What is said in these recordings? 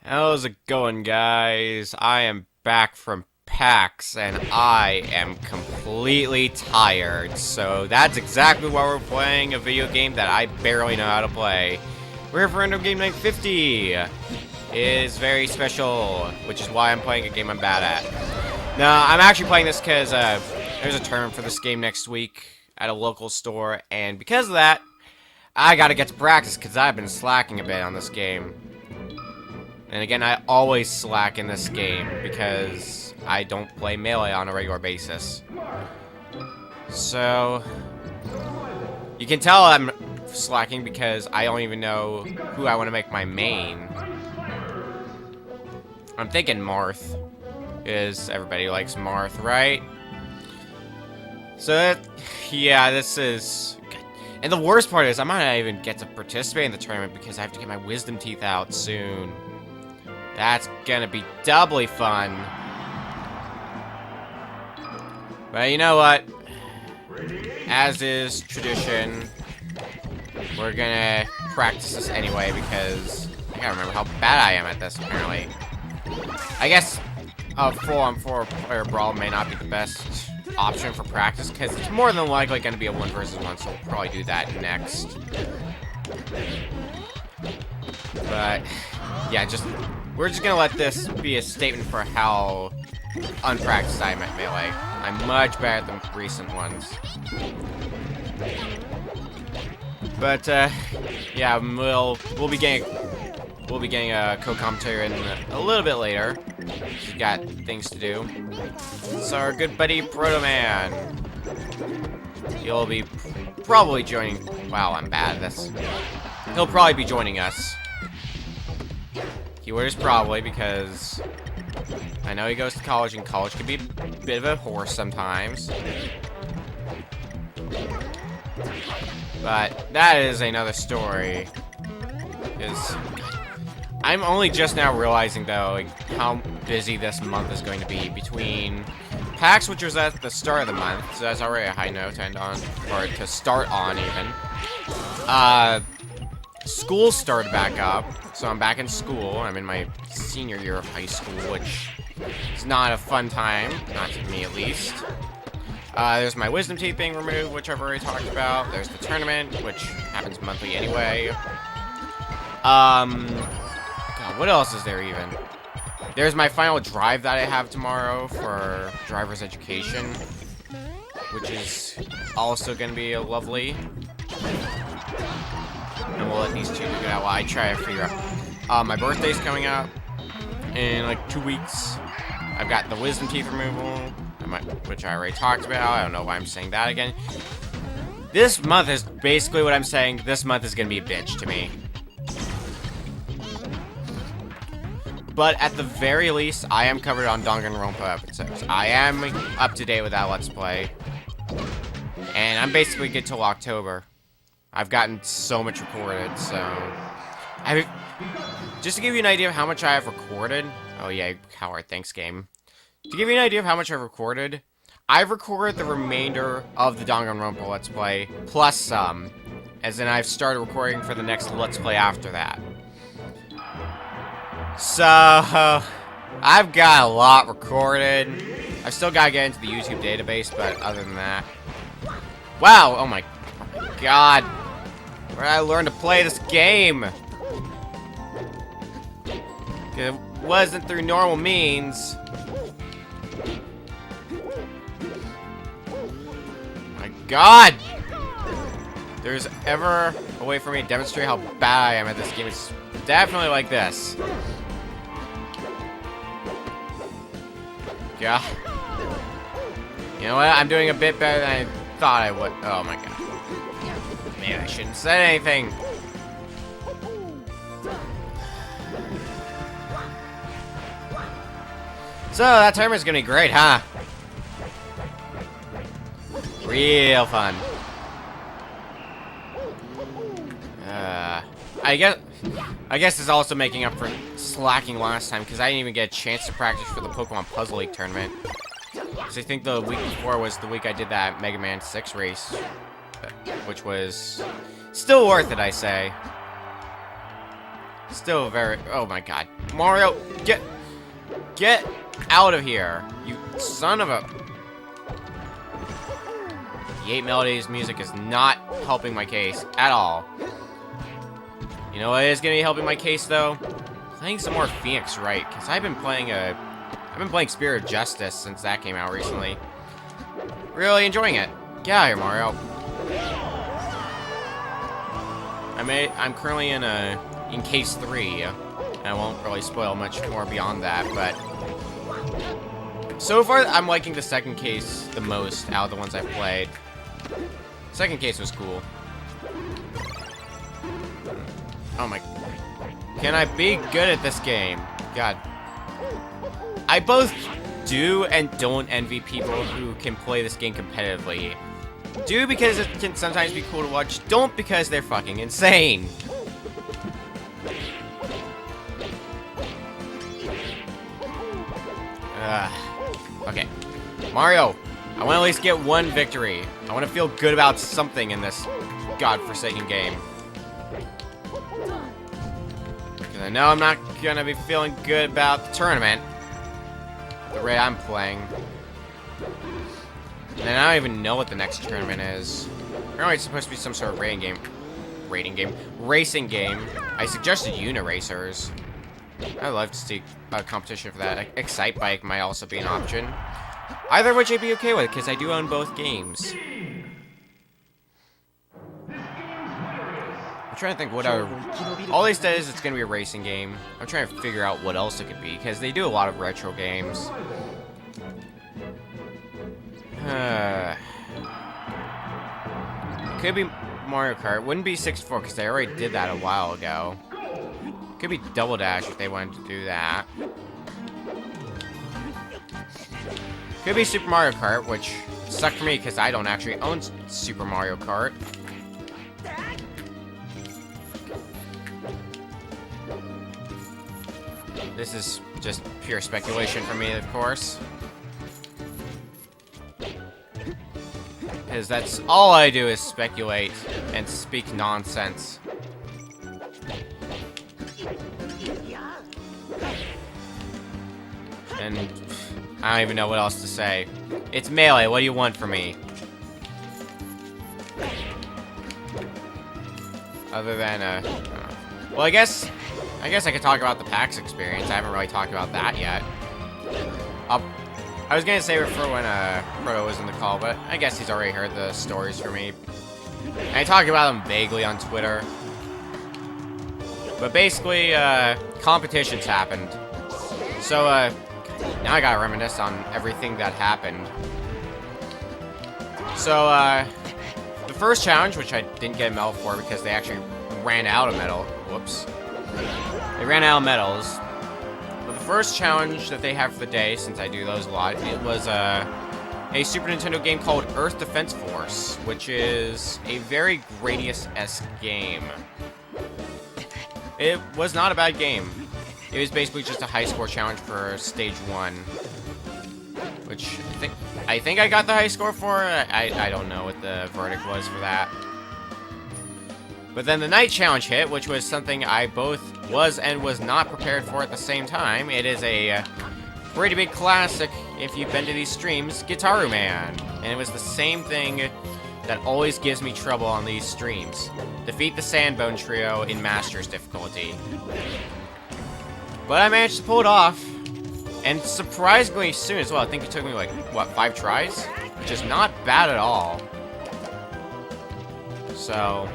How's it going, guys? I am back from PAX, and I am completely tired. So that's exactly why we're playing a video game that I barely know how to play. We're here for Random Game Night 50. It is very special, which is why I'm playing a game I'm bad at. Now, I'm actually playing this because there's a tournament for this game next week at a local store, and because of that, I gotta get to practice because I've been slacking a bit on this game. And again, I always slack in this game because I don't play Melee on a regular basis. So, you can tell I'm slacking because I don't even know who I want to make my main. I'm thinking Marth, because everybody likes Marth, right? So, yeah, this is... And the worst part is, I might not even get to participate in the tournament because I have to get my wisdom teeth out soon. That's gonna be doubly fun. But you know what? As is tradition, we're gonna practice this anyway because I gotta remember how bad I am at this, apparently. I guess a full-on-4 player brawl may not be the best option for practice because it's more than likely gonna be a 1 versus 1, so we'll probably do that next. But, yeah, we're just gonna let this be a statement for how unpracticed I am at Melee. I'm much better than recent ones. But yeah, we'll be getting a co-commentator in a little bit later. He's got things to do. So our good buddy Proto Man, he'll be probably joining. Wow, I'm bad at this. He'll probably be joining us. Keyword is probably because I know he goes to college, and college can be a bit of a horse sometimes. But that is another story. Because I'm only just now realizing, though, like, how busy this month is going to be between PAX, which was at the start of the month, so that's already a high note to end on, or to start on, even. School started back up, so I'm back in school. I'm in my senior year of high school, which is not a fun time, not to me at least. There's my wisdom teeth being removed, which I've already talked about. There's the tournament, which happens monthly anyway. God, what else is there even? There's my final drive that I have tomorrow for driver's education, which is also going to be lovely. And we'll let these two do that while I try to figure out. My birthday's coming up in like 2 weeks. I've got the wisdom teeth removal, which I already talked about. I don't know why I'm saying that again. This month is basically what I'm saying. This month is going to be a bitch to me. But at the very least, I am covered on Danganronpa episodes. I am up to date with that Let's Play. And I'm basically good till October. I've gotten so much recorded, so... Just to give you an idea of how much I have recorded... Oh yeah, Howard, thanks, game. To give you an idea of how much I've recorded, I've recorded the remainder of the Danganronpa Let's Play, plus some. As in, I've started recording for the next Let's Play after that. So... I've got a lot recorded. I've still got to get into the YouTube database, but other than that... Wow, oh my god. Where did I learn to play this game? It wasn't through normal means. My god! If there's ever a way for me to demonstrate how bad I am at this game, it's definitely like this. God. You know what? I'm doing a bit better than I thought I would. Oh my god. Man, I shouldn't say anything. So, that tournament's gonna be great, huh? Real fun. I guess it's also making up for slacking last time, because I didn't even get a chance to practice for the Pokemon Puzzle League tournament. Because I think the week before was the week I did that Mega Man 6 race, which was still worth it, I say. Still very... Oh my god. Mario, get out of here. You son of a... The 8 Melodies music is not helping my case at all. You know what is going to be helping my case, though? Playing some more Phoenix Wright, because I've been playing Spirit of Justice since that came out recently. Really enjoying it. Get out of here, Mario. I'm currently in case 3. And I won't really spoil much more beyond that, but so far I'm liking the second case the most out of the ones I've played. Second case was cool. Oh my... Can I be good at this game? God. I both do and don't envy people who can play this game competitively. Do because it can sometimes be cool to watch, don't because they're fucking insane. Okay. Mario, I want to at least get one victory. I want to feel good about something in this godforsaken game. Because I know I'm not going to be feeling good about the tournament. The rate I'm playing. And I don't even know what the next tournament is. Apparently it's supposed to be some sort of racing game. I suggested Uniracers. I'd love to see a competition for that. Excite Bike might also be an option. Either of which I'd be okay with, because I do own both games. I'm trying to think what other... All they said is it's going to be a racing game. I'm trying to figure out what else it could be, because they do a lot of retro games. Could be Mario Kart. Wouldn't be 64, because they already did that a while ago. Could be Double Dash if they wanted to do that. Could be Super Mario Kart, which sucked for me because I don't actually own Super Mario Kart. This is just pure speculation for me, of course. Because that's all I do is speculate and speak nonsense. And I don't even know what else to say. It's Melee, what do you want from me? Other than, well, I guess I could talk about the PAX experience. I haven't really talked about that yet. I was gonna save it for when, Proto was in the call, but I guess he's already heard the stories from me. And I talked about them vaguely on Twitter. But basically, competitions happened. So, now I gotta reminisce on everything that happened. So, the first challenge, which I didn't get a medal for because they actually ran out of medal. Whoops. They ran out of medals. But the first challenge that they have for the day, since I do those a lot, it was, a Super Nintendo game called Earth Defense Force, which is a very Gradius-esque game. It was not a bad game. It was basically just a high score challenge for stage 1. Which, I think I got the high score for. I don't know what the verdict was for that. But then the night challenge hit, which was something I both was and was not prepared for at the same time. It is a pretty big classic, if you've been to these streams, Gitaroo Man. And it was the same thing that always gives me trouble on these streams. Defeat the Sandbone Trio in Master's difficulty. But I managed to pull it off, and surprisingly soon as well. I think it took me like, what, 5 tries? Which is not bad at all. So,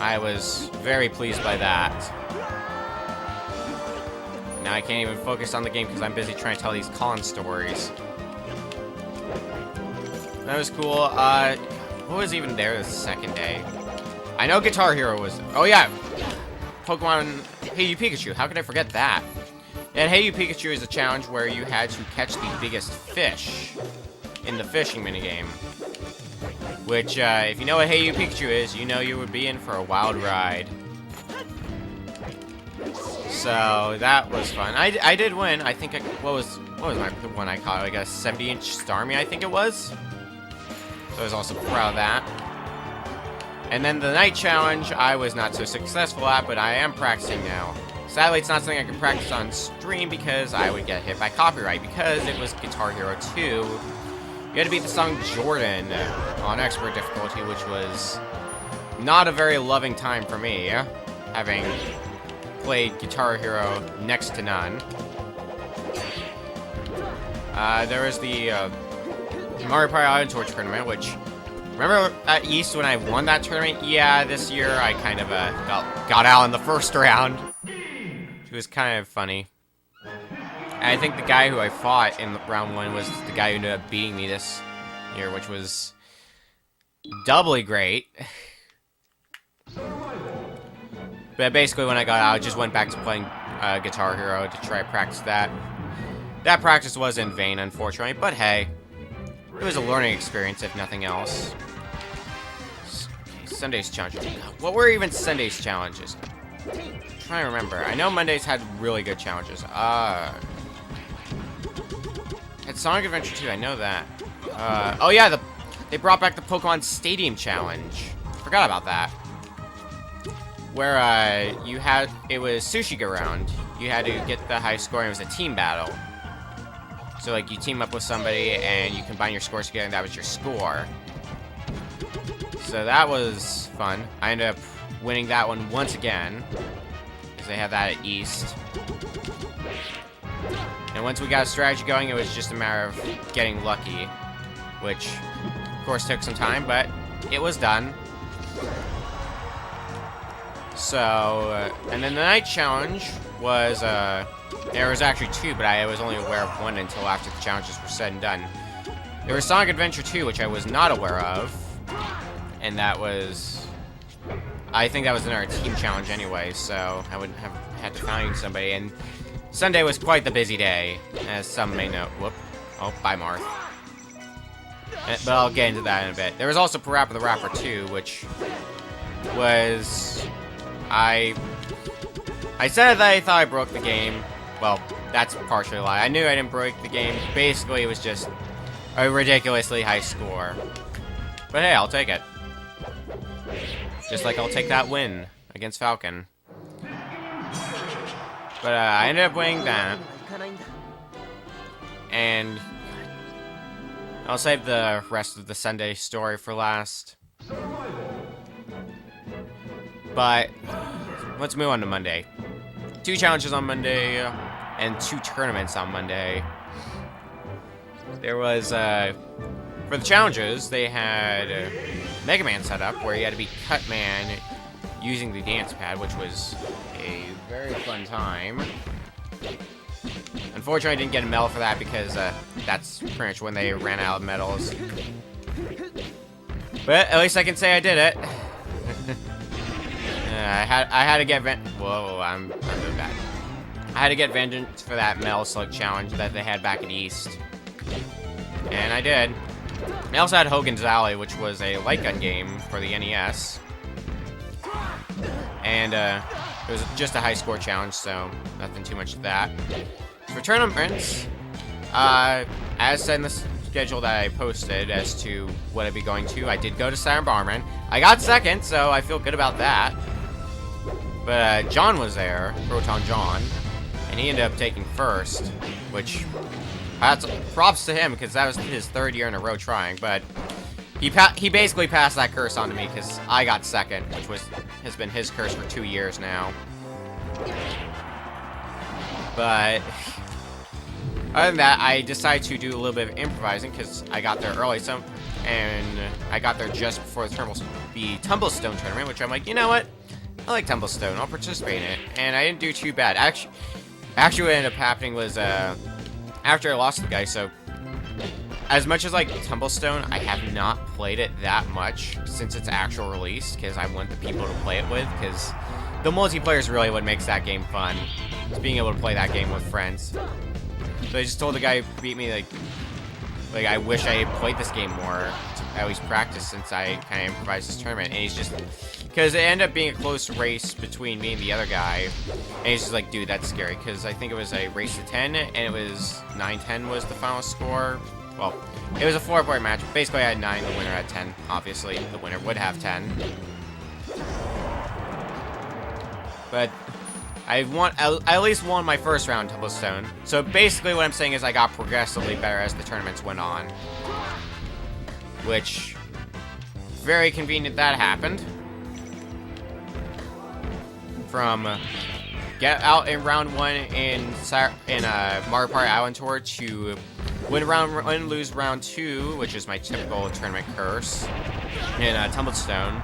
I was very pleased by that. Now I can't even focus on the game because I'm busy trying to tell these con stories. That was cool. What was even there the second day? I know Guitar Hero was... Oh yeah! Pokemon Hey You Pikachu, how could I forget that? And Hey You Pikachu is a challenge where you had to catch the biggest fish in the fishing minigame. Which, if you know what Hey You Pikachu is, you know you would be in for a wild ride. So, that was fun. I did win. I think what was my one I caught? Like a 70-inch Starmie, I think it was. So I was also proud of that. And then the night challenge, I was not so successful at, but I am practicing now. Sadly, it's not something I can practice on stream because I would get hit by copyright, because it was Guitar Hero 2. You had to beat the song Jordan on expert difficulty, which was not a very loving time for me, having played Guitar Hero next to none. There was the Mario Party Auto Tour tournament, which, remember at East when I won that tournament? Yeah, this year I kind of got out in the first round. It was kind of funny. And I think the guy who I fought in round 1 was the guy who ended up beating me this year, which was doubly great. But basically when I got out, I just went back to playing Guitar Hero to try to practice that. That practice was in vain, unfortunately, but hey, it was a learning experience, if nothing else. Okay, Sunday's challenges. What were even Sunday's challenges? I'm trying to remember. I know Mondays had really good challenges. At Sonic Adventure 2, I know that. Oh yeah, they brought back the Pokemon Stadium Challenge. Forgot about that. Where it was Sushi Go Round. You had to get the high score, and it was a team battle. So like you team up with somebody and you combine your scores together, and that was your score. So that was fun. I ended up winning that one once again, because they had that at East. And once we got a strategy going, it was just a matter of getting lucky, which of course took some time, but it was done. So, and then the night challenge was, there was actually 2, but I was only aware of 1 until after the challenges were said and done. There was Sonic Adventure 2, which I was not aware of, and that was, I think that was another team challenge anyway, so I would have had to find somebody, and Sunday was quite the busy day, as some may know. Whoop. Oh, bye, Marth. But I'll get into that in a bit. There was also Parappa the Rapper 2, which was... I said that I thought I broke the game. Well, that's partially a lie. I knew I didn't break the game. Basically, it was just a ridiculously high score. But hey, I'll take it. Just like I'll take that win against Falcon. But I ended up winning that. And I'll save the rest of the Sunday story for last. But let's move on to Monday. 2 challenges on Monday and 2 tournaments on Monday. There was, for the challenges, they had Mega Man set up where you had to be Cutman using the dance pad, which was a very fun time. Unfortunately, I didn't get a medal for that because that's pretty much when they ran out of medals. But at least I can say I did it. I had to get whoa, I'm doing bad. I had to get vengeance for that Metal Slug challenge that they had back at East. And I did. I also had Hogan's Alley, which was a light gun game for the NES. And it was just a high score challenge, so nothing too much to that. For tournaments, as said in the schedule that I posted as to what I'd be going to, I did go to Saturn Bomberman. I got second, so I feel good about that. But John was there, Proton John, and he ended up taking first, which props to him because that was his 3rd year in a row trying. But he basically passed that curse on to me because I got second, which has been his curse for 2 years now. But other than that, I decided to do a little bit of improvising because I got there early, and I got there just before the Tumblestone tournament, which I'm like, you know what? I like Tumblestone. I'll participate in it. And I didn't do too bad. Actually, what ended up happening was, after I lost the guy, so as much as, like, Tumblestone, I have not played it that much since its actual release, because I want the people to play it with, because the multiplayer is really what makes that game fun. Is being able to play that game with friends. So I just told the guy who beat me, like I wish I had played this game more, to at least practice, since I kind of improvised this tournament, and he's just... Because it ended up being a close race between me and the other guy. And he's just like, dude, that's scary. Because I think it was a race to 10, and it was 9-10 was the final score. Well, it was a 4-point match. Basically, I had 9, the winner had 10. Obviously, the winner would have 10. But I at least won my first round Tumblestone. So basically what I'm saying is I got progressively better as the tournaments went on. Which, very convenient that happened. From get out in round 1 in Mario Party Island Tour to win round 1, lose round 2, which is my typical tournament curse in Tumblestone.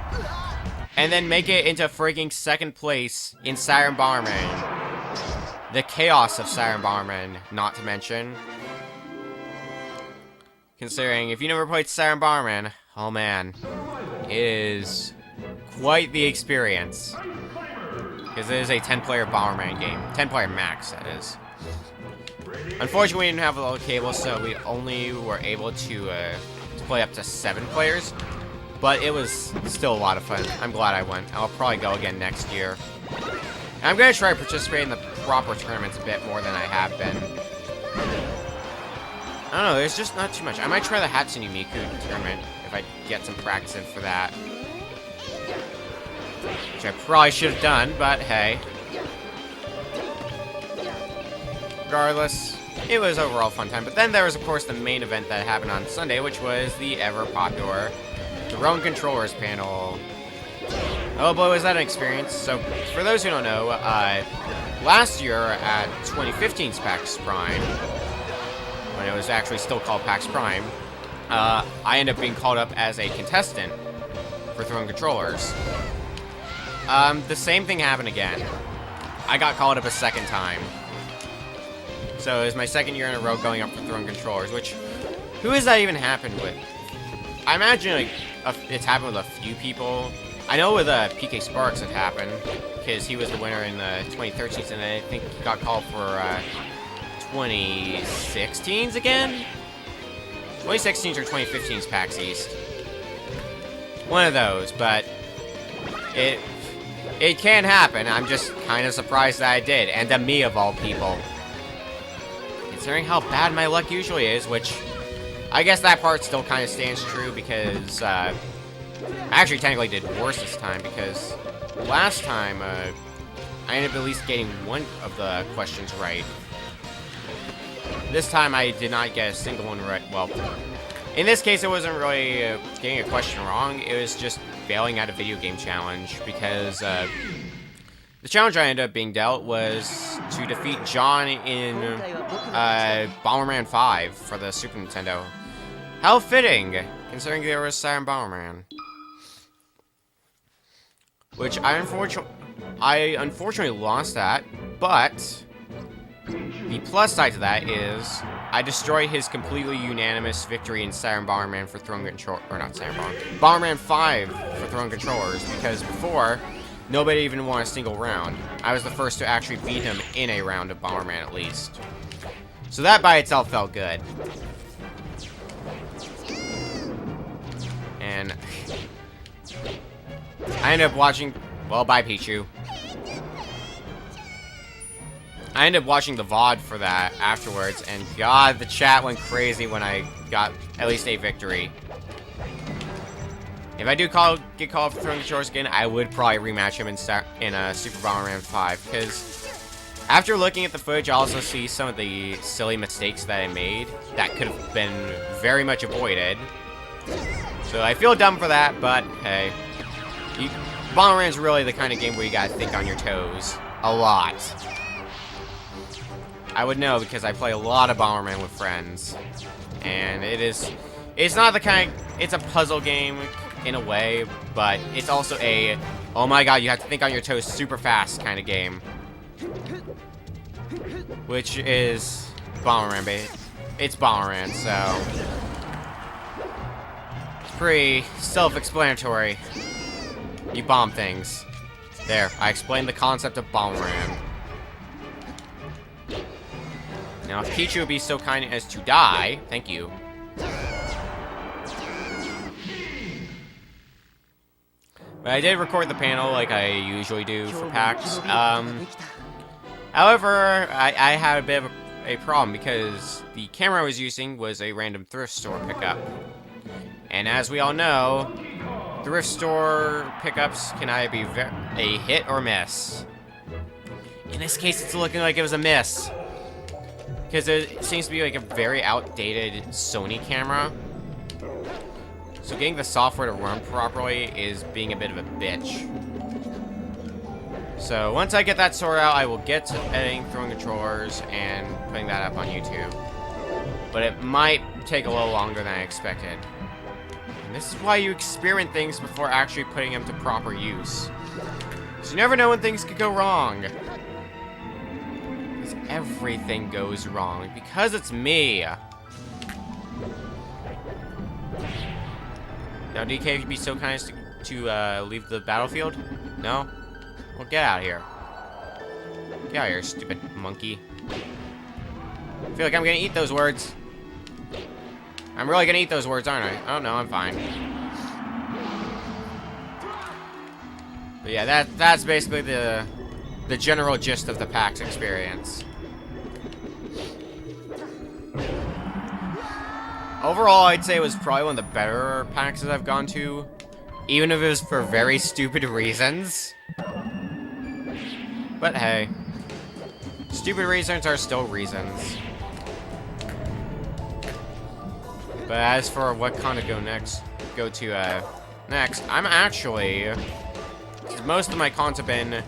And then make it into freaking second place in Siren Bomberman. The chaos of Siren Bomberman, not to mention. Considering, if you never played Siren Bomberman, oh man, it is quite the experience. Because it is a 10-player Bomberman game. 10-player max, that is. Unfortunately, we didn't have a lot of cables, so we only were able to play up to 7 players. But it was still a lot of fun. I'm glad I went. I'll probably go again next year. And I'm going to try to participate in the proper tournaments a bit more than I have been. I don't know, there's just not too much. I might try the Hatsune Miku tournament if I get some practice in for that. Which I probably should have done, but hey. Regardless, it was overall a fun time. But then there was, of course, the main event that happened on Sunday, which was the ever-popular Throne Controllers panel. Oh boy, was that an experience. So, for those who don't know, last year at 2015's PAX Prime, when it was actually still called PAX Prime, I ended up being called up as a contestant for Throne Controllers. The same thing happened again. I got called up a second time. So it was my second year in a row going up for Throne Controllers, which, who has that even happened with? I imagine like it's happened with a few people. I know with PK Sparks it happened, because he was the winner in the 2013s, and I think he got called for 2016's again? 2016's or 2015's PAX East. One of those, but it can happen. I'm just kind of surprised that I did, and to me of all people. Considering how bad my luck usually is, which I guess that part still kind of stands true because I actually technically did worse this time because last time I ended up at least getting one of the questions right. This time I did not get a single one right. Well, in this case it wasn't really getting a question wrong, it was just failing at a video game challenge because the challenge I ended up being dealt was to defeat John in Bomberman 5 for the Super Nintendo. How fitting, considering there was Siren Bomberman. Which I unfortunately lost that, but the plus side to that is I destroyed his completely unanimous victory in Siren Bomberman for Throne Control, or not Siren Bomberman, Bomberman 5 for Throne Controllers, because before, nobody even won a single round. I was the first to actually beat him in a round of Bomberman at least. So that by itself felt good. And I ended up watching, well, bye Pichu. I ended up watching the VOD for that afterwards, and god, the chat went crazy when I got at least a victory. If I do get called for Throne Controllers again, I would probably rematch him in Super Bomberman 5, because after looking at the footage, I also see some of the silly mistakes that I made that could have been very much avoided. So I feel dumb for that, but hey. Bomberman's really the kind of game where you gotta think on your toes. A lot. I would know because I play a lot of Bomberman with friends. And it's not the kind, it's a puzzle game in a way, but it's also a, oh my god, you have to think on your toes super fast kind of game. Which is Bomberman, baby. It's Bomberman, so it's pretty self-explanatory. You bomb things. There, I explained the concept of Bomberman. Now, if Pichu would be so kind as to die, thank you. But I did record the panel like I usually do for PAX. However, I had a bit of a problem because the camera I was using was a random thrift store pickup. And as we all know, thrift store pickups can either be a hit or miss. In this case, it's looking like it was a miss. Because it seems to be like a very outdated Sony camera. So getting the software to run properly is being a bit of a bitch. So once I get that sorted out, I will get to editing, throwing controllers, and putting that up on YouTube. But it might take a little longer than I expected. And this is why you experiment things before actually putting them to proper use. So you never know when things could go wrong. Because everything goes wrong. Because it's me. Now, DK, if you'd be so kind as to leave the battlefield? No? Well, get out of here. Get out of here, stupid monkey. I feel like I'm gonna eat those words. I'm really gonna eat those words, aren't I? Oh, no, I'm fine. But yeah, that's basically the general gist of the PAX experience. Overall, I'd say it was probably one of the better PAXs I've gone to, even if it was for very stupid reasons. But hey, stupid reasons are still reasons. But as for what con to go next, I'm actually, most of my cons have been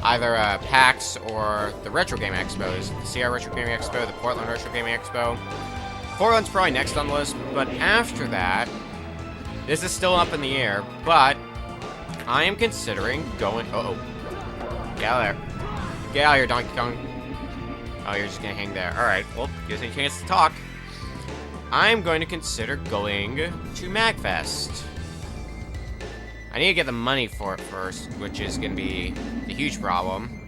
either PAX or the Retro Game Expos, the Seattle Retro Gaming Expo, the Portland Retro Gaming Expo. Portland's probably next on the list, but after that, this is still up in the air, but I am considering going, get out of there. Get out of here, Donkey Kong. Oh, you're just gonna hang there. Alright, well, gives me a chance to talk. I'm going to consider going to MagFest. I need to get the money for it first, which is gonna be the huge problem.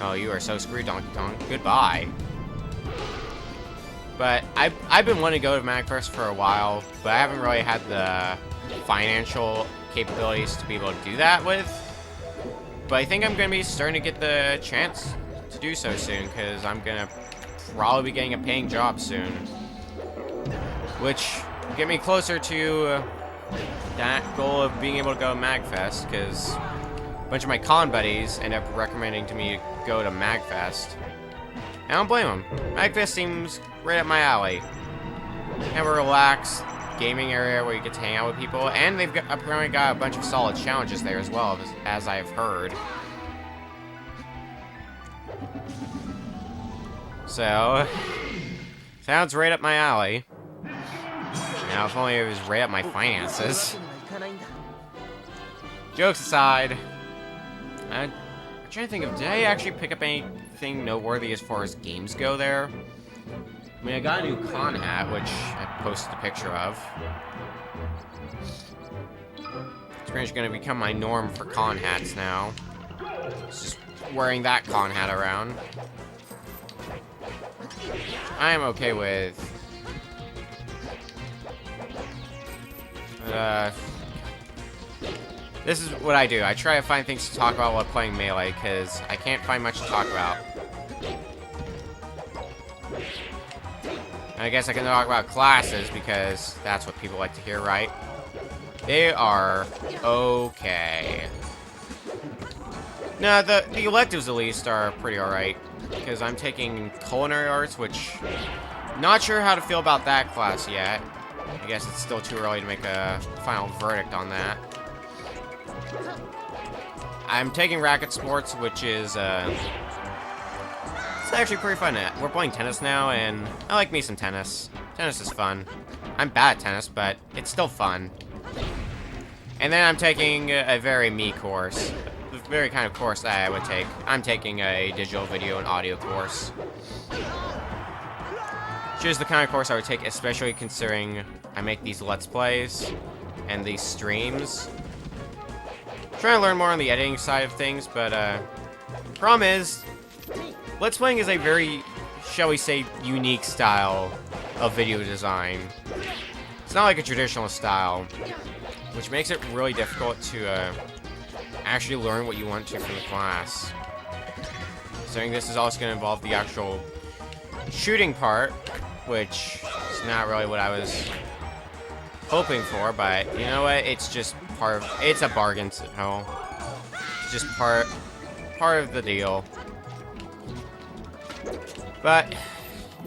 Oh, you are so screwed, Donkey Kong. Goodbye. But I've been wanting to go to MagFest for a while, but I haven't really had the financial capabilities to be able to do that with. But I think I'm going to be starting to get the chance to do so soon, because I'm going to probably be getting a paying job soon. Which will get me closer to that goal of being able to go to MagFest, because a bunch of my con buddies end up recommending to me to go to MagFest. I don't blame them. MagFest seems right up my alley. Have a relaxed gaming area where you get to hang out with people, and they've apparently got a bunch of solid challenges there as well, as I've heard. So, sounds right up my alley. Now, if only it was right up my finances. Jokes aside, I'm trying to think of, did I actually pick up anything noteworthy as far as games go there? I mean, I got a new con hat, which I posted a picture of. It's pretty much going to become my norm for con hats now. It's just wearing that con hat around. I am okay with. This is what I do. I try to find things to talk about while playing Melee, because I can't find much to talk about. I guess I can talk about classes, because that's what people like to hear, right? They are okay. No, the electives at least are pretty alright, because I'm taking culinary arts, which not sure how to feel about that class yet. I guess it's still too early to make a final verdict on that. I'm taking racket sports, which is it's actually pretty fun. We're playing tennis now, and I like me some tennis. Tennis is fun. I'm bad at tennis, but it's still fun. And then I'm taking a very me course. The very kind of course that I would take. I'm taking a digital video and audio course. Which is the kind of course I would take, especially considering I make these Let's Plays and these streams. I'm trying to learn more on the editing side of things, but the problem is, Let's Playing is a very, shall we say, unique style of video design. It's not like a traditional style, which makes it really difficult to actually learn what you want to from the class. So I think this is also going to involve the actual shooting part, which is not really what I was hoping for, but you know what? It's just part of, it's a bargain, so it's just part part of the deal. But,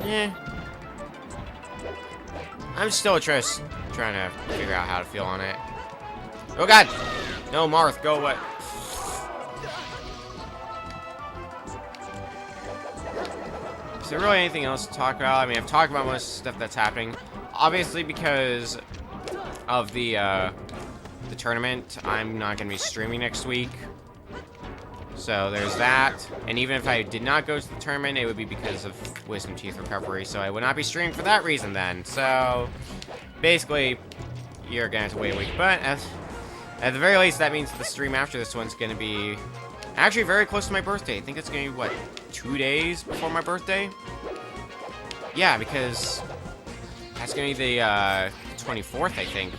yeah. I'm still just trying to figure out how to feel on it. Oh god! No, Marth, go away. Is there really anything else to talk about? I mean, I've talked about most of the stuff that's happening. Obviously, because of the tournament, I'm not going to be streaming next week. So there's that. And even if I did not go to the tournament, it would be because of Wisdom Teeth recovery. So I would not be streaming for that reason then. So basically, you're going to have to wait a week. But at the very least, that means the stream after this one's going to be actually very close to my birthday. I think it's going to be, what, 2 days before my birthday? Yeah, because that's going to be the 24th, I think,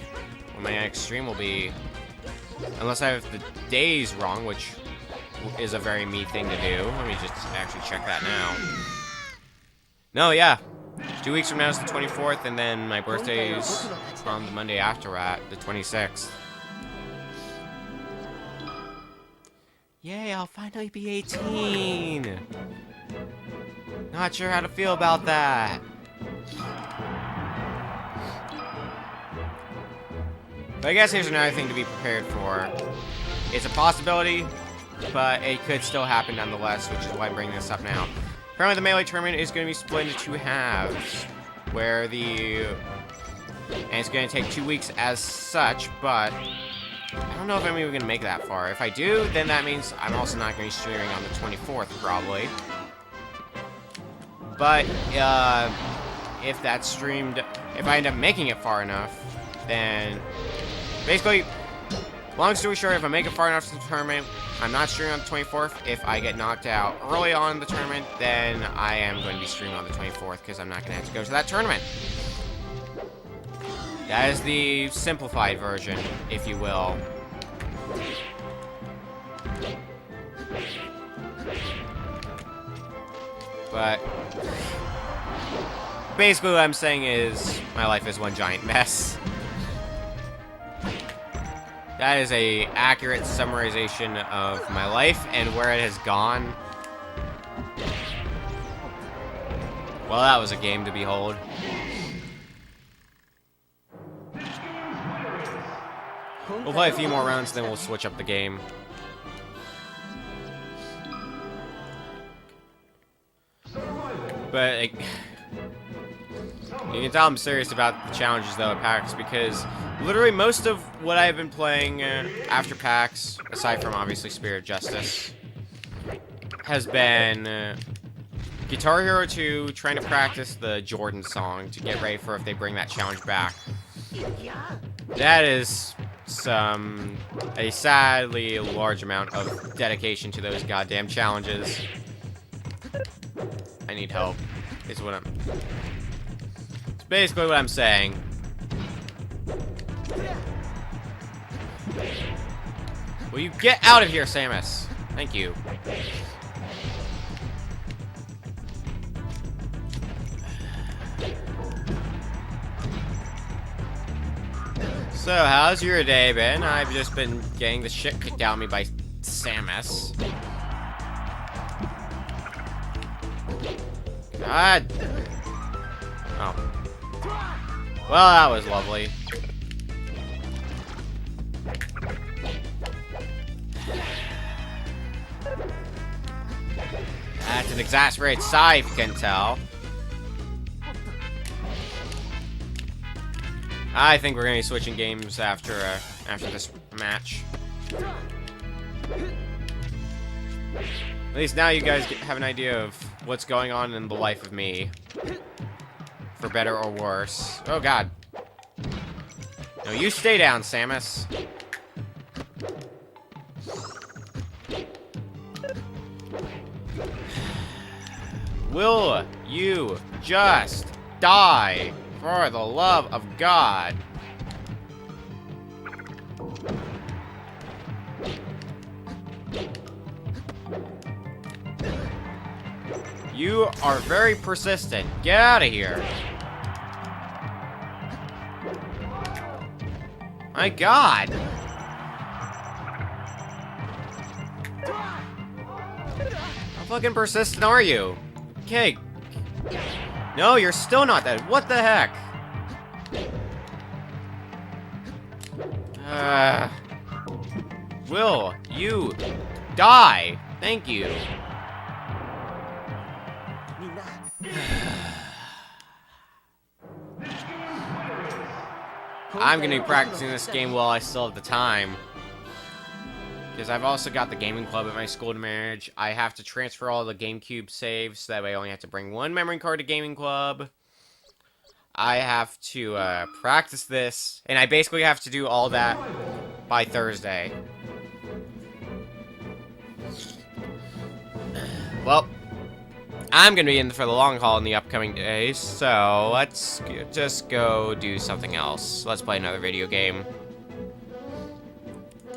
when my next stream will be. Unless I have the days wrong, which is a very me thing to do. Let me just actually check that now. No, yeah. 2 weeks from now is the 24th, and then my birthday is on the Monday after that, the 26th. Yay, I'll finally be 18! Not sure how to feel about that. But I guess here's another thing to be prepared for. It's a possibility, but it could still happen nonetheless, which is why I'm bringing this up now. Apparently the Melee tournament is going to be split into 2 halves, where and it's going to take 2 weeks as such, but I don't know if I'm even going to make that far. If I do, then that means I'm also not going to be streaming on the 24th, probably. But, if that's streamed, if I end up making it far enough, then basically, long story short, if I make it far enough to the tournament, I'm not streaming on the 24th. If I get knocked out early on in the tournament, then I am going to be streaming on the 24th, because I'm not going to have to go to that tournament. That is the simplified version, if you will. But basically what I'm saying is my life is one giant mess. That is a accurate summarization of my life and where it has gone. Well, that was a game to behold. We'll play a few more rounds, then we'll switch up the game. But you can tell I'm serious about the challenges though at PAX, because literally most of what I've been playing after PAX, aside from obviously Spirit of Justice, has been Guitar Hero 2, trying to practice the Jordan song to get ready for if they bring that challenge back. That is a sadly large amount of dedication to those goddamn challenges. I need help. It's basically what I'm saying. Will you get out of here, Samus? Thank you. So, how's your day been? I've just been getting the shit kicked out of me by Samus. God. Oh. Well, that was lovely. That's an exasperated sigh, if you can tell. I think we're gonna be switching games after this match. At least now you guys have an idea of what's going on in the life of me. For better or worse. Oh god. No, you stay down, Samus. Will you just die? For the love of God. You are very persistent. Get out of here. My God. fucking persistent are you? Okay. No, you're still not dead. What the heck? Will you die? Thank you. I'm gonna be practicing this game while I still have the time. Because I've also got the gaming club at my school to manage. I have to transfer all the GameCube saves, so that way I only have to bring one memory card to gaming club. I have to practice this, and I basically have to do all that by Thursday. Well, I'm gonna be in for the long haul in the upcoming days, so let's just go do something else. Let's play another video game.